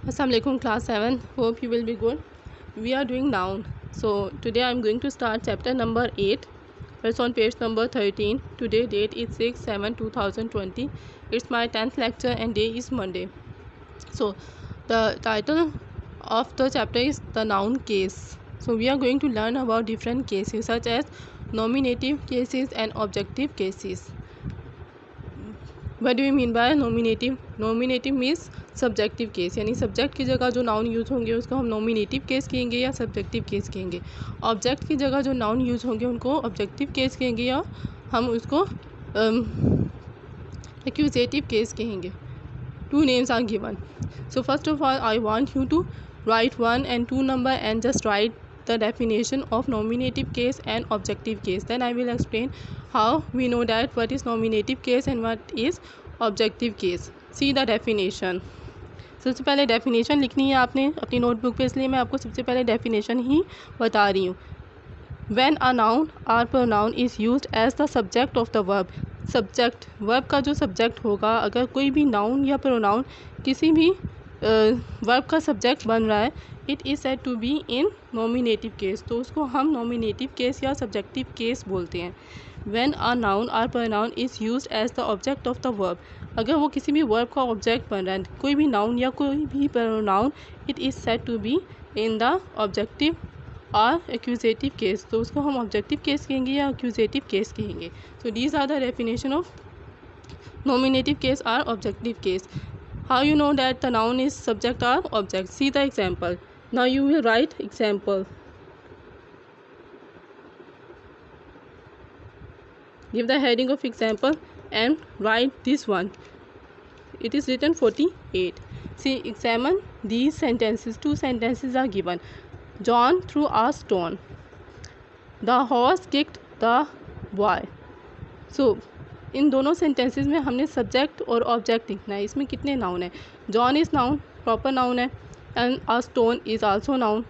Assalamualaikum class 7. Hope you will be good. We are doing noun. So today I am going to start chapter number 8. It's on page number 13. Today date is 6/7/2020. It's my 10th lecture and day is Monday. So the title of the chapter is the noun case. So we are going to learn about different cases such as nominative cases and objective cases. What do you mean by nominative? Nominative means subjective case, यानी subject की जगह जो noun use होंगे उसको हम nominative case कहेंगे या subjective case कहेंगे। ऑब्जेक्ट की जगह जो नाउन यूज़ होंगे उनको ऑब्जेक्टिव केस कहेंगे या हम उसको एक्यूजेटिव केस कहेंगे। Two names are given. So first of all, I want you to write 1 and 2 number and just write the definition of nominative case and objective case. Then I will explain how we know that what is nominative case and what is objective case. See the definition. सबसे पहले definition लिखनी है आपने अपनी notebook पे, इसलिए मैं आपको सबसे पहले डेफिनेशन ही बता रही हूँ। When a noun or pronoun is used as the subject of the verb. Subject, verb का जो सब्जेक्ट होगा, अगर कोई भी नाउन या प्रोनाउन किसी भी वर्ब का सब्जेक्ट बन रहा है, it is said to be in nominative case, तो उसको हम नॉमिनेटिव केस या सब्जेक्टिव केस बोलते हैं। व्हेन अ नाउन और pronoun is used as the object of the verb, अगर वो किसी भी वर्ब का ऑब्जेक्ट बन रहा है, कोई भी नाउन या कोई भी pronoun, it is said to be in the objective और एक्यूजेटिव केस, तो उसको हम ऑब्जेक्टिव केस कहेंगे या एक्यूजेटिव केस कहेंगे। So these are the definition of nominative case और objective case. How you know that the noun is subject और object? See the example. Now you will write example. Give the heading of example and write this one. It is written 48. See, examine these sentences. Two sentences are given. John threw a stone. The horse kicked the boy. So, इन दोनों sentences में हमने subject और object लिखना है। इसमें कितने noun है? John is noun, proper noun है, and a stone is also noun.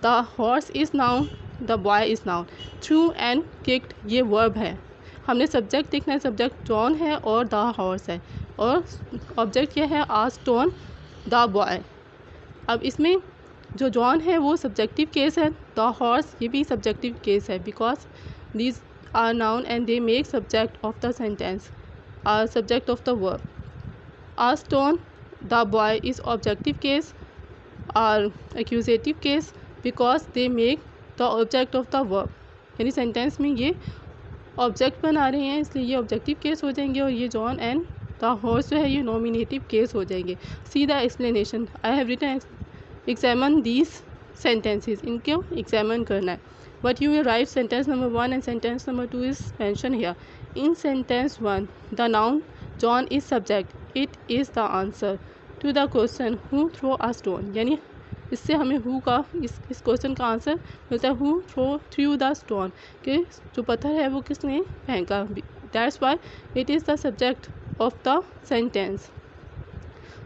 The horse is noun, the boy is noun. Threw and kicked ये वर्ब है। हमने सब्जेक्ट लिखना है, सब्जेक्ट जॉन है और द हॉर्स है, और ऑब्जेक्ट क्या है? A stone, the boy. अब इसमें जो जॉन है वो सब्जेक्टिव केस है, द हॉर्स ये भी सब्जेक्टिव केस है, because these are noun and they make subject of the sentence, or subject of the verb. A stone, the boy is objective case, or accusative case, because they make the object of the verb, यानी sentence में ये object बना रहे हैं, इसलिए ये objective case हो जाएंगे, और ये जॉन एंड द हॉर्स जो है ये नॉमिनेटिव केस हो जाएंगे। See the explanation. I have written examine these sentences. इनको एग्जामिन करना है. But you will write sentence number 1 and sentence number 2 is mention here. In sentence 1 the noun John is subject, it is the answer to the question who throw a stone, यानी इससे हमें who का इस question का answer मिलता है, who through the stone, कि जो पत्थर है वो किसने फेंका। That's why it is the subject of the sentence.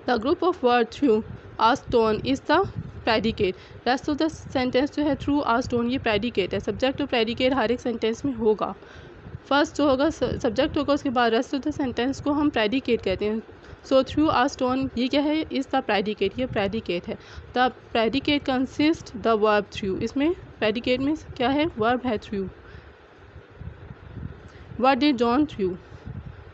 The group of word threw a stone is the predicate. Rest of the sentence जो है थ्रू आ स्टोन ये प्रेडिकेट है। सब्जेक्ट और प्रेडिकेट हर एक सेंटेंस में होगा। फर्स्ट जो होगा सब्जेक्ट होगा, उसके बाद रेस्ट ऑफ द सेंटेंस को हम प्रेडिकेट कहते हैं। सो थ्रू आ स्टोन ये क्या है? इज़ द प्रेडिकेट, ये प्रेडिकेट है। The predicate consist the verb threw, इसमें प्रेडिकेट में क्या है? वर्ब है threw. What did John threw?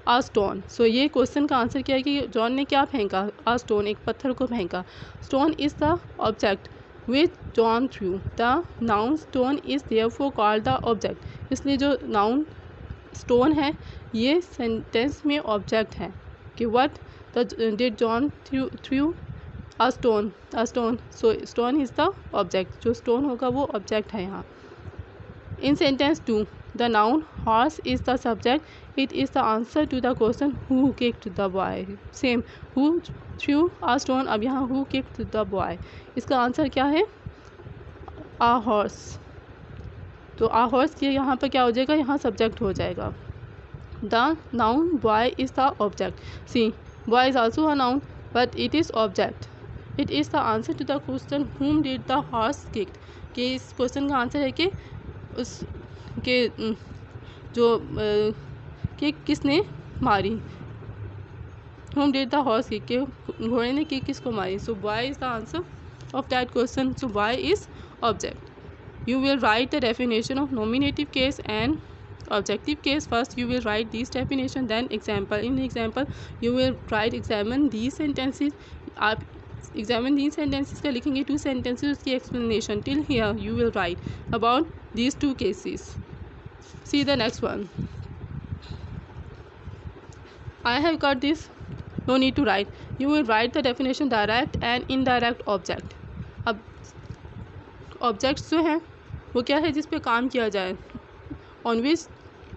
A stone. So ये क्वेश्चन का आंसर क्या है कि जॉन ने क्या फेंका? आ स्टोन, एक पत्थर को फेंका। Stone is the object which John through. The noun stone is therefore called the object. इसलिए जो नाउन स्टोन है ये सेंटेंस में ऑब्जेक्ट है कि what did John threw a stone. A stone, so stone is the object, जो stone होगा वो ऑब्जेक्ट है यहाँ. In sentence 2, the noun horse is the subject. It is the answer to the question who kicked the boy. Same, who threw a stone. अब यहाँ who kicked the boy, इसका answer क्या है? A horse. तो a horse के यहाँ पर क्या हो जाएगा? यहाँ सब्जेक्ट हो जाएगा. The noun boy is the object. See, boy is also a noun, but it is object. It is the answer to the question whom did the horse kicked. कि इस क्वेश्चन का आंसर है कि उस के जो कि किसने मारी. whom did the horse kick? के घोड़े ने किक किसको मारी? So boy is the answer of that question. So boy is object. You will write the definition of nominative case and objective case. First you will write these definition, then example. In example you will write examine these sentences. आप examine these sentences का लिखेंगे, 2 sentences उसकी explanation. Till here you will write about these 2 cases. See the next one. I have got this, no need to write. You will write the definition direct and indirect object. अब objects जो हैं वो क्या है, जिस पे काम किया जाए, on which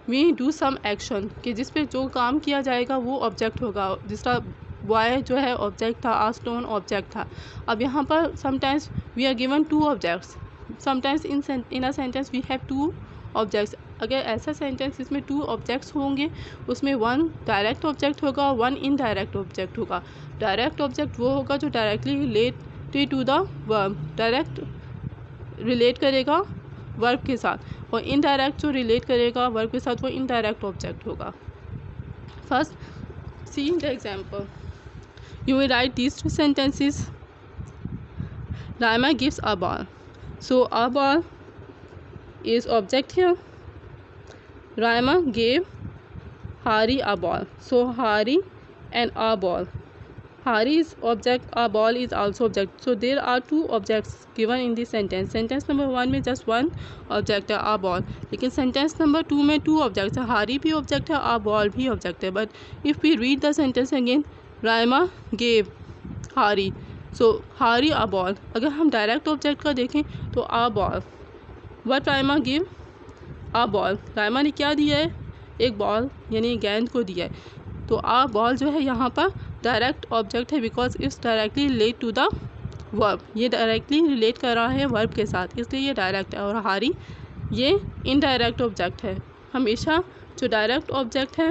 we do some action, कि जिस पे जो काम किया जाएगा वो ऑब्जेक्ट होगा. जिस तरह बॉय जो है ऑब्जेक्ट था, आ स्टोन ऑब्जेक्ट था. अब यहाँ पर sometimes we are given 2 objects, sometimes in a sentence we have 2 objects. अगर ऐसा सेंटेंस जिसमें 2 ऑब्जेक्ट्स होंगे उसमें 1 डायरेक्ट ऑब्जेक्ट होगा, 1 इनडायरेक्ट ऑब्जेक्ट होगा. डायरेक्ट ऑब्जेक्ट वो होगा जो directly related to the verb, direct relate करेगा वर्ब के साथ, और इनडायरेक्ट जो रिलेट करेगा वर्ब के साथ वो इनडायरेक्ट ऑब्जेक्ट होगा. First C the example. You will right these 2 sentences. Raima gives a ball. So a ball is object here. Raima gave Hari a ball. So Hari and a ball. Hari is object, a ball is also object. So there are 2 objects given in this sentence. Sentence number 1 में just 1 object है, a ball. लेकिन sentence number 2 में 2 objects है. Hari भी object है, a ball भी object है. But if we read the sentence again, Raima gave Hari. So Hari a ball. अगर हम direct object का देखें तो a ball. What Raima give? A ball. Raima ने क्या दिया है? एक बॉल यानी गेंद को दिया है. तो आ बॉल जो है यहाँ पर डायरेक्ट ऑब्जेक्ट है, because it's directly relate to the verb. ये डायरेक्टली रिलेट कर रहा है वर्ब के साथ, इसलिए ये डायरेक्ट है. और हारी ये इनडायरेक्ट ऑब्जेक्ट है. हमेशा जो डायरेक्ट ऑब्जेक्ट है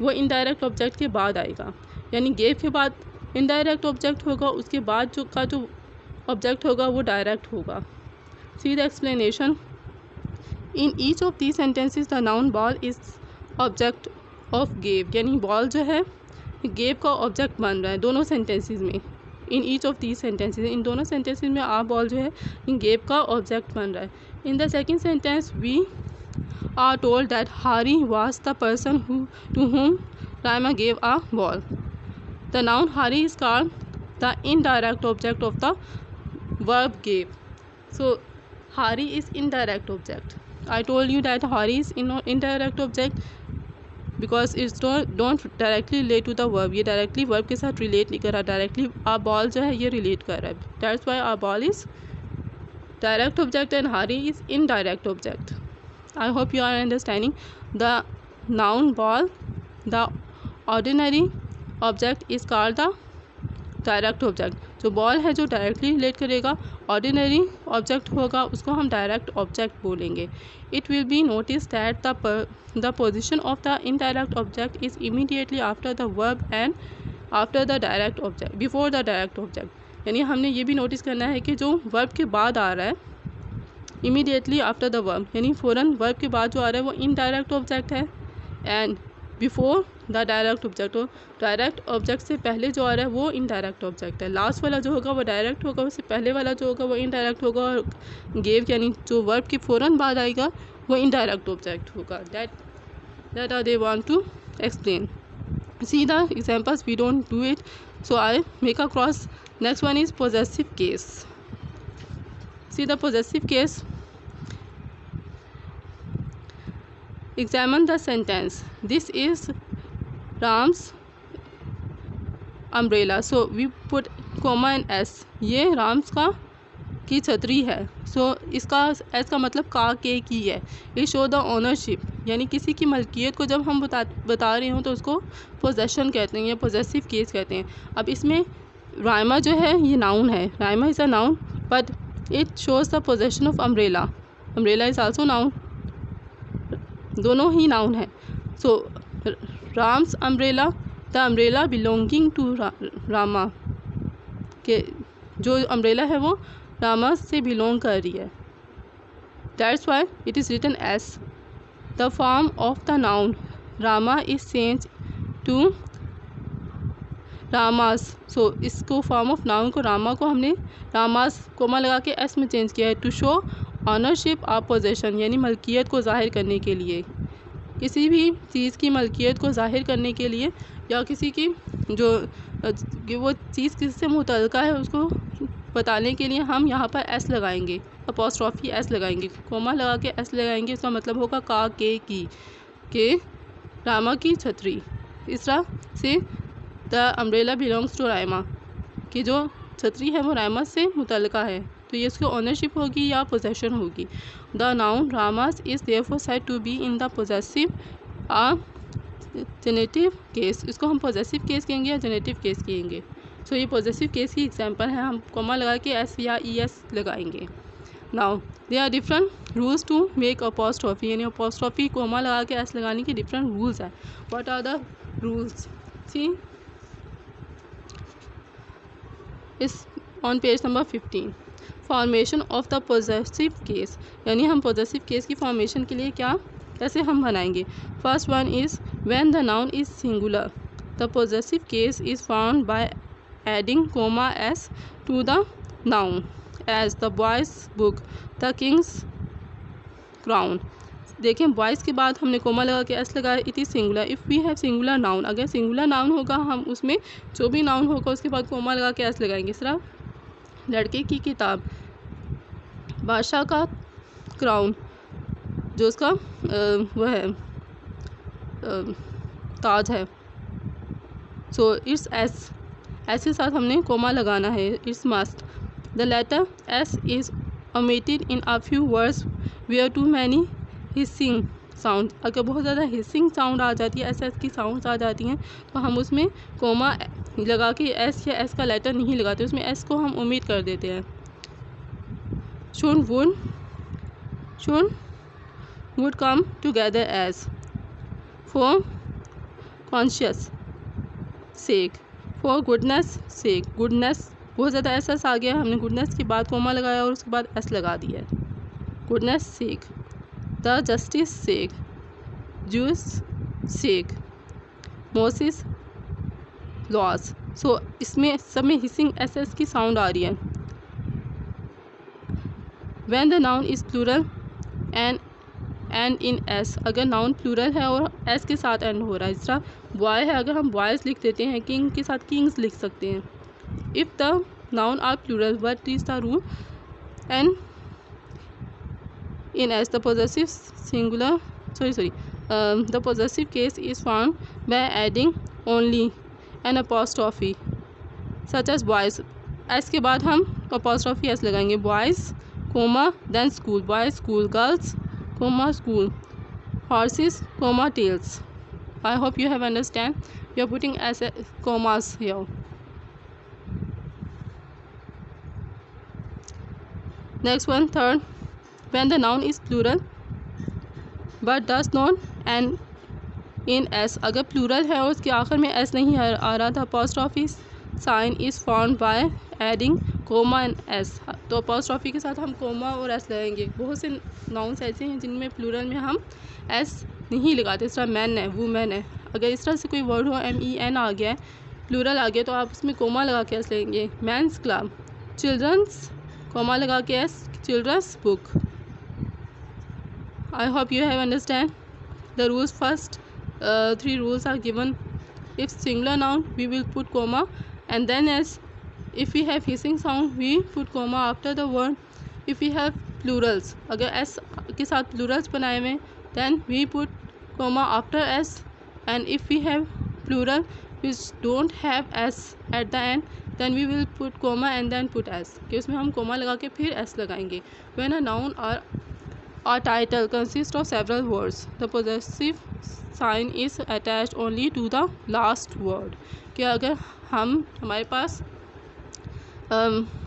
वो इनडायरेक्ट ऑब्जेक्ट के बाद आएगा, यानी गेव के बाद इनडायरेक्ट ऑब्जेक्ट होगा, उसके बाद जो ऑब्जेक्ट होगा वो डायरेक्ट होगा. सी the explanation. In each of these sentences the noun ball is object of gave, यानी बॉल जो है गेव का ऑब्जेक्ट बन रहा है दोनों सेंटेंसेस में. In each of these sentences, इन दोनों सेंटेंसेस में आ बॉल जो है गेव का ऑब्जेक्ट बन रहा है. In the second sentence we are told that Hari was the person to whom Raima gave a ball. The noun Hari is called the indirect object of the verb gave. So Hari is indirect object. I told you that Hari is indirect object because it's don't directly relate to the verb. ये directly verb के साथ relate नहीं कर रहा, directly a ball जो है ये relate कर रहा है. That's why a ball is direct object and Hari is indirect object. I hope you are understanding. The noun ball, the ordinary object is called the direct object. जो ball है जो directly relate करेगा, ordinary object होगा, उसको हम direct object बोलेंगे. It will be notice that the position of the indirect object is immediately after the verb and after the direct object, before the direct object. यानी हमने ये भी notice करना है कि जो वर्ब के बाद आ रहा है इमीडिएटली आफ्टर द वर्ब, यानी फ़ौरन वर्ब के बाद जो आ रहा है वो इनडायरेक्ट ऑब्जेक्ट है, and before the direct object. हो डायरेक्ट ऑब्जेक्ट से पहले जो आ रहा है वो इनडायरेक्ट ऑब्जेक्ट है. लास्ट वाला जो होगा वो डायरेक्ट होगा, उससे पहले वाला जो होगा वो इनडायरेक्ट होगा, और गेव यानी जो वर्ब के फ़ौरन बाद आएगा वो इनडायरेक्ट ऑब्जेक्ट होगा. That are they want to explain. See the examples, we don't do it, so I make a cross. Next one is possessive case. See the possessive case. Examine the sentence. This is Ram's umbrella. So we put comma and s. ये राम्स की छतरी है. सो इसका S का मतलब का के की है. ये शो द ओनरशिप, यानी किसी की मलकियत को जब हम बता रहे हों तो उसको पोजेशन कहते हैं या पोजेसिव केस कहते हैं. अब इसमें राइमा जो है ये नाउन है. Raima is a noun but it shows the possession of umbrella. Umbrella is also noun, दोनों ही नाउन है. So Ram's umbrella, the umbrella belonging to Rama, के जो अम्ब्रेला है वो रामा से बिलोंग कर रही है. That's why it is written S. The form of the noun Rama is change to Rama's, so इसको फॉर्म ऑफ नाउन को रामा को हमने रामास कोमा लगा के एस में चेंज किया है। To show ownership of possession, यानी मलकियत को ज़ाहिर करने के लिए, किसी भी चीज़ की मलकियत को ज़ाहिर करने के लिए, या किसी की जो वो चीज़ किससे मुतल्लिका है उसको बताने के लिए हम यहाँ पर एस लगाएंगे, अपॉस्ट्रॉफी एस लगाएंगे, कोमा लगा के एस लगाएंगे। इसका मतलब होगा का के रामा की छतरी। इस तरह से the umbrella belongs to Raima, कि जो छतरी है वो रायमा से मुतल्लिका है, तो ये उसकी ओनरशिप होगी या पोजेशन होगी। The noun Rama's is therefore said to be in the possessive or genitive case, इसको हम पॉजेसिव केस कहेंगे या जेनेटिव केस कहेंगे। सो ये पॉजेसिव केस की एग्जांपल है, हम कोमा लगा के एस या ई एस लगाएंगे। Now there are different rules to make apostrophe, यानी अपॉस्ट्रॉफी कोमा लगा के एस लगाने के डिफरेंट रूल्स हैं। What are the rules? See इस on page number 15। Formation of the possessive case, यानी हम पॉजेसिव केस की फॉर्मेशन के लिए कैसे हम बनाएंगे। First one is when the noun is singular the possessive case is found by adding comma s to the noun, as the boy's book, the king's crown. देखें, boy's के बाद हमने कोमा लगा के एस लगाया, it is singular. If we have singular noun, अगर singular noun होगा हम उसमें जो भी नाउन होगा उसके बाद कोमा लगा के एस लगाएंगे। इस तरह लड़के की किताब, बादशाह का क्राउन, जो उसका वह है ताज है, सो इट्स एस के साथ हमने कोमा लगाना है, it's must. The letter s is omitted in a few words where too many hissing sound, अगर बहुत ज़्यादा हिसिंग साउंड आ जाती है, एस की साउंड्स आ जाती हैं, तो हम उसमें कोमा लगा के एस या एस का लेटर नहीं लगाते, उसमें एस को हम उम्मीद कर देते हैं। Should would come together as for conscious sake, for goodness sake, goodness बहुत ज़्यादा एस आ गया, हमने गुडनेस के बाद कोमा लगाया और उसके बाद एस लगा दिया है, goodness sake. The justice sake, Jesus' sake, Moses' laws, so इसमें सब में हिसिंग एस की साउंड आ रही है। When the noun is plural end in S, अगर नाउन प्लूरल है और एस के साथ एंड हो रहा है। इस तरह बॉय है, अगर हम बॉयज़ लिख देते हैं, किंग के साथ किंग्स लिख सकते हैं। If the noun are plural, what is the rule? And in s the possessive singular the possessive case is found by adding only an apostrophe such as boys, S के बाद हम apostrophe S लगाएंगे, boys comma then school, boys school, girls comma school, horses comma tails। I hope you have understand, we are putting as commas here। Next one, third, when the noun is plural but does not end in s, अगर plural है और उसके आखिर में S नहीं आ रहा था, apostrophe sign is found by adding comma and s, तो अपॉस्ट्रॉफी के साथ हम कोमा और एस लगाएंगे। बहुत से नाउन्स ऐसे हैं जिनमें प्लूरल में हम एस नहीं लगाते, इस तरह मैन है, वुमेन है, अगर इस तरह से कोई वर्ड हो, MEN आ गया है, प्लूरल आ गया, तो आप उसमें कोमा लगा के एस लेंगे। मैंस क्लब, चिल्ड्रंस कोमा लगा के s, children's book. I hope you have understand the rules. First 3 rules are given. If singular noun we will put comma and then s. If we have hissing sound we put comma after the word. If we have plurals, अगर s के साथ plurals बनाए हुए, then we put comma after s, and if we have plural which don't have s at the end, then we will put comma and then put s, कि उसमें हम comma लगा के फिर s लगाएंगे। When a noun or a title consists of several words, the possessive sign is attached only to the last word, कि अगर हमारे पास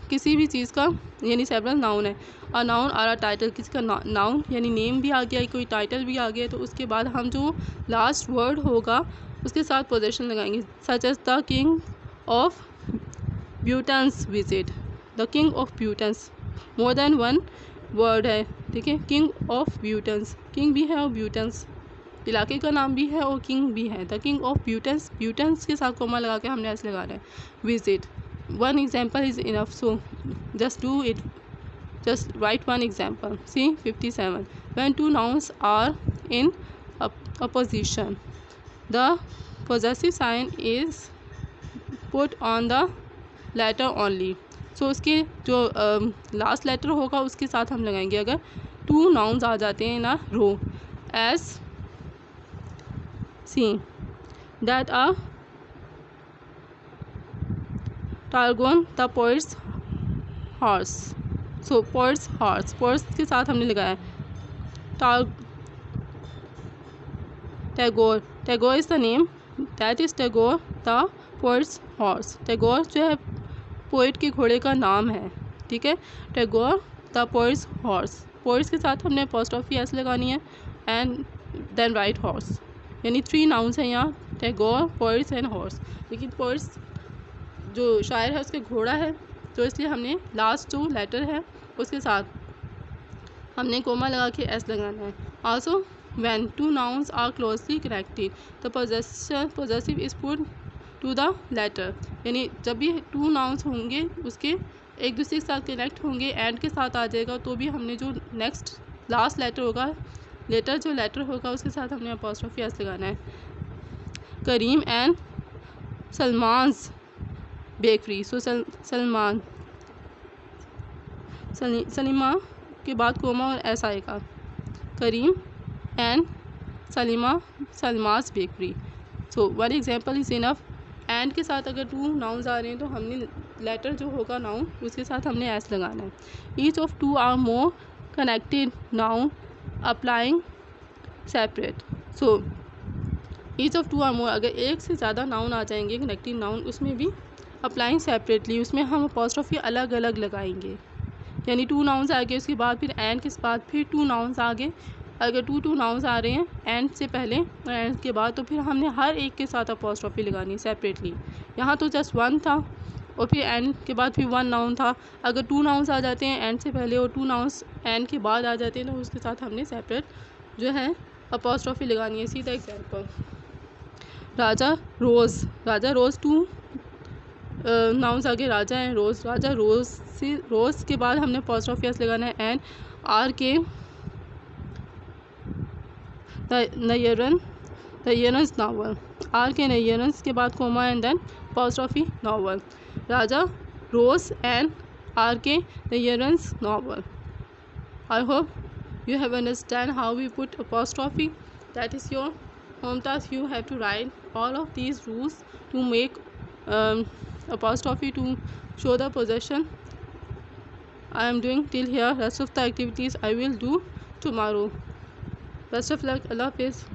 किसी भी चीज़ का यानी सेवरल नाउन है, और नाउन और टाइटल, किसी का नाउन यानी नेम भी आ गया, कोई टाइटल भी आ गया, तो उसके बाद हम जो लास्ट वर्ड होगा उसके साथ पोजेशन लगाएंगे। Such as the king of Bhutan's visit, the king of Bhutan's, more than one word है, ठीक है, किंग ऑफ ब्यूटेंस, किंग भी है और ब्यूटेंस, इलाके का नाम भी है और किंग भी है। द किंग ऑफ ब्यूटेंस, ब्यूटेंस के साथ कोमा लगा के हमने ऐसे लगाना है। Visit, one example is enough, so just do it, just write one example. See 57, when two nouns are in opposition, the possessive sign is put on the letter only. So उसके जो last letter होगा उसके साथ हम लगाएंगे अगर two nouns आ जाते हैं ना रो, एज सी दैट अ टार्गोन the poet's horse. So poet's horse, poet's के साथ हमने लगाया Tagore, Tagore is the name, that is Tagore the poet's horse. Tagore जो है पोइट के घोड़े का नाम है, ठीक है। Tagore the poet's horse, poet's के साथ हमने अपॉस्ट्रोफी एस लगानी है एंड देन राइट हॉर्स, यानी 3 नाउन्स हैं यहाँ, टैगोर, पोइट्स एंड हॉर्स। लेकिन पोइट्स जो शायर है उसके घोड़ा है, तो इसलिए हमने लास्ट जो लेटर है उसके साथ हमने कोमा लगा के एस लगाना है। Also when two nouns are closely connected the possessive is put to the latter, यानी जब भी 2 नाउन्स होंगे उसके एक दूसरे के साथ कनेक्ट होंगे, एंड के साथ आ जाएगा, तो भी हमने जो नेक्स्ट लास्ट लेटर होगा, जो लेटर होगा उसके साथ हमने अपॉस्ट्रोफी एस लगाना है। Karim and Salman's bakery, so Salman, Salima के बाद कोमा और एस आएगा। Karim and Salima Salma's bakery, so one example is enough. And के साथ अगर 2 नाउन्स आ रहे हैं तो हमने लेटर जो होगा नाउन उसके साथ हमने एस लगाना है। Each of 2 or more connected noun applying separate, so each of 2 or more, अगर एक से ज़्यादा नाउन आ जाएंगे कनेक्टिव नाउन, उसमें भी अप्लाइंग सेपरेटली, उसमें हम अपॉस्ट्रोफी अलग अलग लगाएंगे, यानी 2 नाउन्स आ गए उसके बाद फिर एंड के बाद फिर 2 नाउन्स आ गए, अगर 2 नाउन्स आ रहे हैं एंड से पहले और एंड के बाद, तो फिर हमने हर एक के साथ अपॉस्ट्रोफी लगानी है सेपरेटली। यहाँ तो जस्ट 1 था और फिर एंड के बाद फिर 1 नाउन था, अगर 2 नाउन्स आ जाते हैं एंड से पहले और 2 नाउन्स एंड के बाद आ जाते हैं तो उसके साथ हमने सेपरेट जो है अपॉस्ट्रोफी लगानी है। सीधा एग्जाम्पल, राजा रोज़, राजा रोज़ 2 नाउन्स आगे राजा हैं, रोज़, राजा रोज़ से रोज़ के बाद हमने अपॉस्ट्रोफी एस लगाना है, एंड आर के नयरन्स नावल, आर के नयरन्स के बाद comma and then apostrophe novel, Raja Rao's and R के Narayan's novel. I hope you have understand how we put apostrophe. That is your home task. You have to write all of these rules to make apostrophe to show the possession. I am doing till here. Rest of the activities I will do tomorrow. Best of luck. Allah Hafiz.